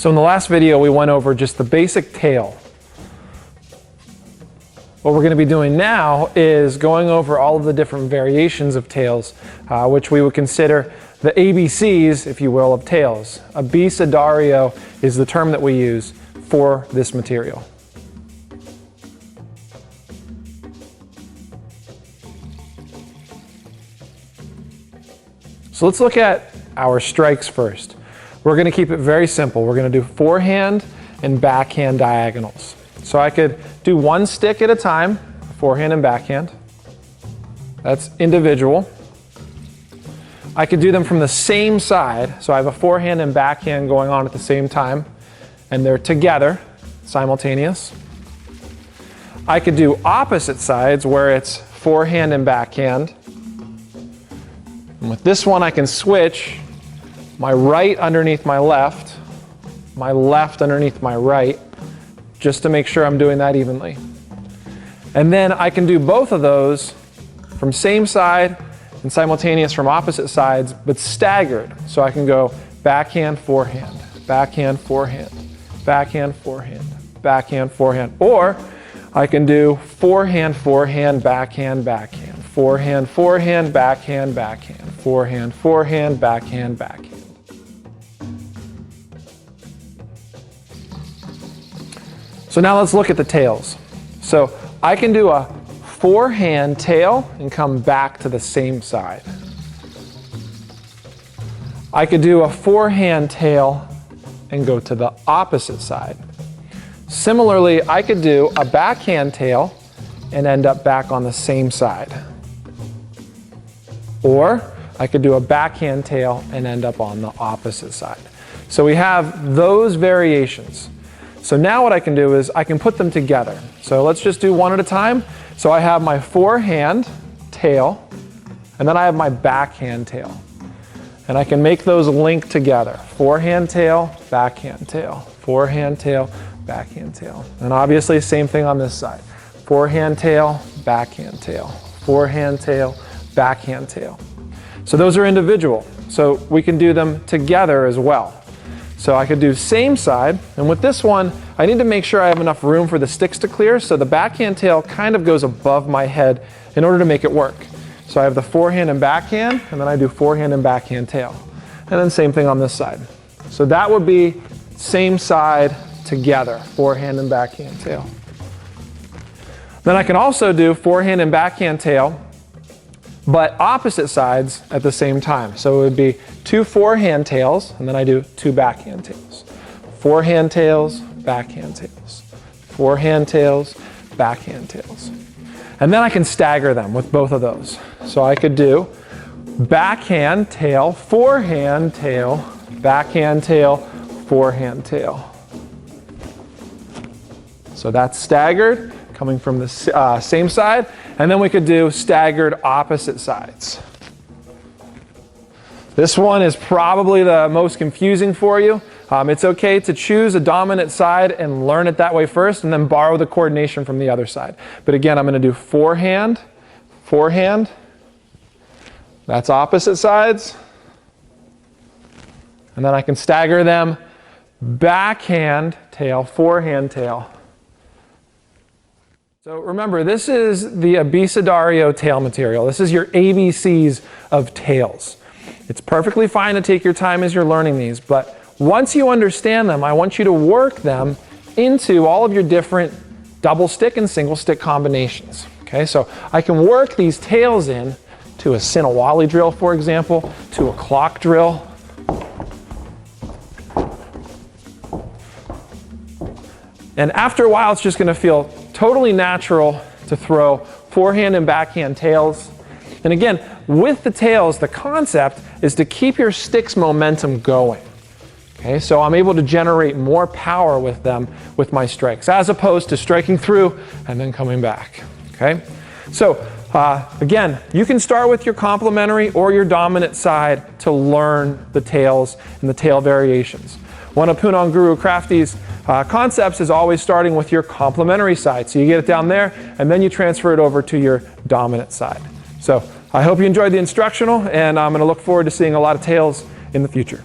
So in the last video, we went over just the basic tail. What we're going to be doing now is going over all of the different variations of tails, which we would consider the ABCs, if you will, of tails. Abecedario is the term that we use for this material. So let's look at our strikes first. We're going to keep it very simple. We're going to do forehand and backhand diagonals. So I could do one stick at a time, forehand and backhand. That's individual. I could do them from the same side, so I have a forehand and backhand going on at the same time, and they're together, simultaneous. I could do opposite sides where it's forehand and backhand. And with this one I can switch my right underneath my left underneath my right, just to make sure I'm doing that evenly. And then I can do both of those from same side and simultaneous from opposite sides, but staggered. So I can go backhand, forehand, backhand, forehand, backhand, forehand, backhand, forehand. Or I can do forehand, forehand, backhand, backhand, forehand, forehand, backhand, backhand, forehand, forehand, backhand, backhand. So now let's look at the tails. So I can do a forehand tail and come back to the same side. I could do a forehand tail and go to the opposite side. Similarly, I could do a backhand tail and end up back on the same side. Or I could do a backhand tail and end up on the opposite side. So we have those variations. So now what I can do is I can put them together. So let's just do one at a time. So I have my forehand tail, and then I have my backhand tail. And I can make those link together. Forehand tail, backhand tail, forehand tail, backhand tail. And obviously same thing on this side. Forehand tail, backhand tail, forehand tail, backhand tail. So those are individual. So we can do them together as well. So I could do same side, and with this one, I need to make sure I have enough room for the sticks to clear, so the backhand tail kind of goes above my head in order to make it work. So I have the forehand and backhand, and then I do forehand and backhand tail. And then same thing on this side. So that would be same side together, forehand and backhand tail. Then I can also do forehand and backhand tail, but opposite sides at the same time. So it would be two forehand tails, and then I do two backhand tails. Forehand tails, backhand tails. Forehand tails, backhand tails. And then I can stagger them with both of those. So I could do backhand tail, forehand tail, backhand tail, forehand tail. So that's staggered, coming from the same side. And then we could do staggered opposite sides. This one is probably the most confusing for you. It's okay to choose a dominant side and learn it that way first, and then borrow the coordination from the other side. But again, I'm going to do forehand, forehand. That's opposite sides. And then I can stagger them backhand tail, forehand tail. So remember, this is the Abecedario tail material. This is your ABCs of tails. It's perfectly fine to take your time as you're learning these, but once you understand them, I want you to work them into all of your different double stick and single stick combinations. Okay, so I can work these tails in to a Sinawali drill, for example, to a clock drill. And after a while, it's just going to feel totally natural to throw forehand and backhand tails. And again, with the tails, the concept is to keep your stick's momentum going. Okay, so I'm able to generate more power with them with my strikes, as opposed to striking through and then coming back. Okay, so again, you can start with your complementary or your dominant side to learn the tails and the tail variations. One of Punong Guru Crafty's concepts is always starting with your complementary side. So you get it down there, and then you transfer it over to your dominant side. So I hope you enjoyed the instructional, and I'm going to look forward to seeing a lot of tails in the future.